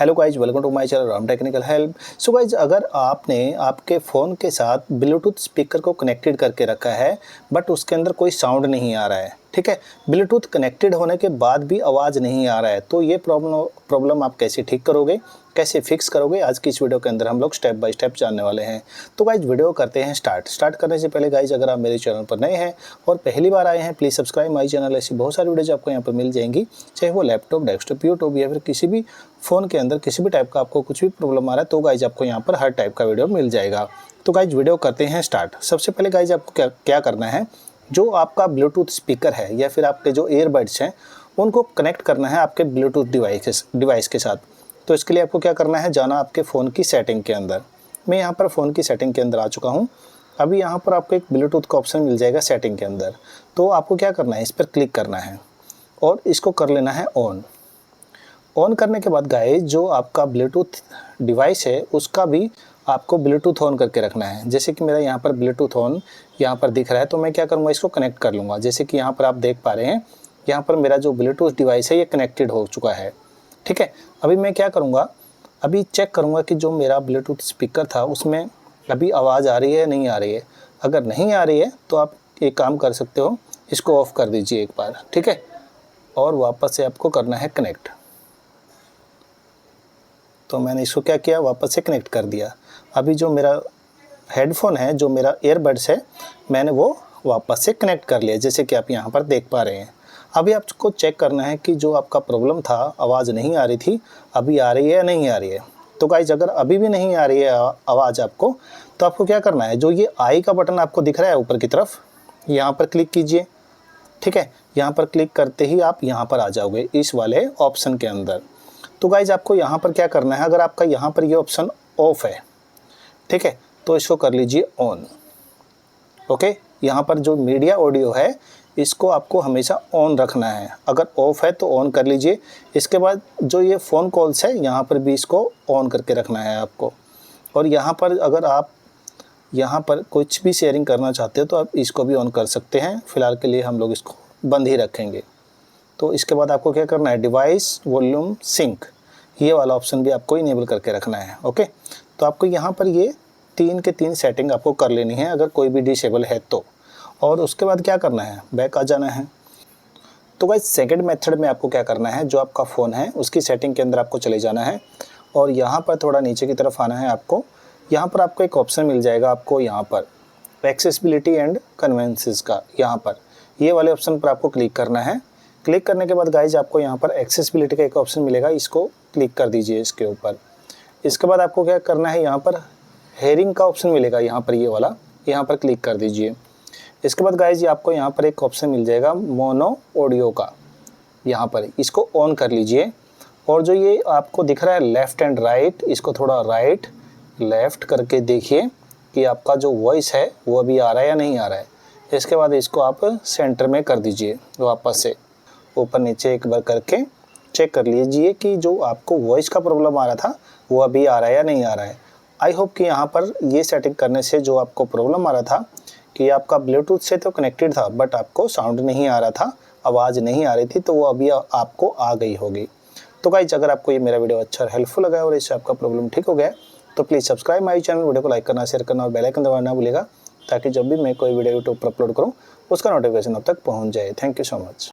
Hello guys, welcome to my channel Ram technical help. So guys, अगर आपने आपके phone के साथ ब्लूटूथ स्पीकर को कनेक्टेड करके रखा है बट उसके अंदर कोई साउंड नहीं आ रहा है, ठीक है, ब्लूटूथ कनेक्टेड होने के बाद भी आवाज़ नहीं आ रहा है, तो ये प्रॉब्लम आप कैसे ठीक करोगे, कैसे फिक्स करोगे, आज की इस वीडियो के अंदर हम लोग स्टेप बाय स्टेप जानने वाले हैं। तो गाइज वीडियो करते हैं स्टार्ट करने से पहले गाइज, अगर आप मेरे चैनल पर नए हैं और पहली बार आए हैं, प्लीज़ सब्सक्राइब माय चैनल। ऐसी बहुत सारी वीडियोज आपको यहाँ पर मिल जाएंगी, चाहे वो लैपटॉप, डेस्कटॉप, यूट्यूब या फिर किसी भी फ़ोन के अंदर किसी भी टाइप का आपको कुछ भी प्रॉब्लम आ रहा है, तो गाइज आपको यहाँ पर हर टाइप का वीडियो मिल जाएगा। तो गाइज वीडियो करते हैं स्टार्ट। सबसे पहले गाइज आपको क्या करना है, जो आपका ब्लूटूथ स्पीकर है या फिर आपके जो ईयरबड्स हैं उनको कनेक्ट करना है आपके ब्लूटूथ डिवाइस के साथ। तो इसके लिए आपको क्या करना है, जाना आपके फ़ोन की सेटिंग के अंदर। मैं यहाँ पर फ़ोन की सेटिंग के अंदर आ चुका हूँ। अभी यहाँ पर आपको एक ब्लूटूथ का ऑप्शन मिल जाएगा सेटिंग के अंदर, तो आपको क्या करना है, इस पर क्लिक करना है और इसको कर लेना है ऑन करने के बाद गाइस, जो आपका ब्लूटूथ डिवाइस है उसका भी आपको ब्लूटूथ ऑन करके रखना है। जैसे कि मेरा यहाँ पर ब्लूटूथ ऑन यहाँ पर दिख रहा है, तो मैं क्या करूँगा, इसको कनेक्ट कर लूँगा। जैसे कि यहाँ पर आप देख पा रहे हैं, यहाँ पर मेरा जो ब्लूटूथ डिवाइस है ये कनेक्टेड हो चुका है, ठीक है। अभी मैं क्या करूँगा, अभी चेक करूँगा कि जो मेरा ब्लूटूथ स्पीकर था उसमें अभी आवाज़ आ रही है नहीं आ रही है। अगर नहीं आ रही है तो आप एक काम कर सकते हो, इसको ऑफ़ कर दीजिए एक बार, ठीक है, और वापस से आपको करना है कनेक्ट। तो मैंने इसको क्या किया, वापस से कनेक्ट कर दिया। अभी जो मेरा हेडफोन है, जो मेरा ईयरबड्स है, मैंने वो वापस से कनेक्ट कर लिया, जैसे कि आप यहाँ पर देख पा रहे हैं। अभी आपको चेक करना है कि जो आपका प्रॉब्लम था, आवाज़ नहीं आ रही थी, अभी आ रही है या नहीं आ रही है। तो गाइज, अगर अभी भी नहीं आ रही है आवाज़ आपको, तो आपको क्या करना है, जो ये आई का बटन आपको दिख रहा है ऊपर की तरफ, यहाँ पर क्लिक कीजिए, ठीक है। यहाँ पर क्लिक करते ही आप यहाँ पर आ जाओगे इस वाले ऑप्शन के अंदर। तो गाइज, आपको यहाँ पर क्या करना है, अगर आपका यहाँ पर ये ऑप्शन ऑफ है, ठीक है, तो इसको कर लीजिए ऑन। ओके, यहाँ पर जो मीडिया ऑडियो है इसको आपको हमेशा ऑन रखना है, अगर ऑफ है तो ऑन कर लीजिए। इसके बाद जो ये फ़ोन कॉल्स है यहाँ पर भी इसको ऑन करके रखना है आपको। और यहाँ पर अगर आप यहाँ पर कुछ भी शेयरिंग करना चाहते हो तो आप इसको भी ऑन कर सकते हैं। फ़िलहाल के लिए हम लोग इसको बंद ही रखेंगे। तो इसके बाद आपको क्या करना है, डिवाइस वॉल्यूम सिंक, ये वाला ऑप्शन भी आपको इनेबल करके रखना है। ओके, तो आपको यहाँ पर ये 3 के 3 सेटिंग आपको कर लेनी है, अगर कोई भी डिसेबल है तो। और उसके बाद क्या करना है, बैक आ जाना है। तो गाइस, सेकंड मेथड में आपको क्या करना है, जो आपका फ़ोन है उसकी सेटिंग के अंदर आपको चले जाना है और यहाँ पर थोड़ा नीचे की तरफ आना है आपको। यहाँ पर आपको एक ऑप्शन मिल जाएगा, आपको यहाँ पर एक्सेसिबिलिटी एंड कन्वेंसेस का, यहाँ पर ये वाले ऑप्शन पर आपको क्लिक करना है। क्लिक करने के बाद गाइज, आपको यहाँ पर एक्सेसिबिलिटी का एक ऑप्शन मिलेगा, इसको क्लिक कर दीजिए इसके ऊपर। इसके बाद आपको क्या करना है, यहाँ पर हेयरिंग का ऑप्शन मिलेगा, यहाँ पर ये वाला, यहाँ पर क्लिक कर दीजिए। इसके बाद गाइज, आपको यहाँ पर एक ऑप्शन मिल जाएगा मोनो ऑडियो का, यहाँ पर इसको ऑन कर लीजिए। और जो ये आपको दिख रहा है लेफ़्ट एंड राइट, इसको थोड़ा राइट लेफ़्ट करके देखिए कि आपका जो वॉइस है वो अभी आ रहा है या नहीं आ रहा है। इसके बाद इसको आप सेंटर में कर दीजिए, वापस से ऊपर नीचे एक बार करके चेक कर लीजिए कि जो आपको वॉइस का प्रॉब्लम आ रहा था वो अभी आ रहा है या नहीं आ रहा है। आई होप कि यहाँ पर ये सेटिंग करने से जो आपको प्रॉब्लम आ रहा था कि आपका ब्लूटूथ से तो कनेक्टेड था बट आपको साउंड नहीं आ रहा था, आवाज़ नहीं आ रही थी, तो वो अभी आपको आ गई होगी। तो गाइज, अगर आपको ये मेरा वीडियो अच्छा और हेल्पफुल लगा और इससे आपका प्रॉब्लम ठीक हो गया तो please subscribe my channel, video को लाइक करना, शेयर करना और बेल आइकन दबाना ना भूलिएगा, ताकि जब भी मैं कोई वीडियो यूट्यूब पर अपलोड करूँ उसका नोटिफिकेशन अब तक पहुँच जाए। Thank you so much.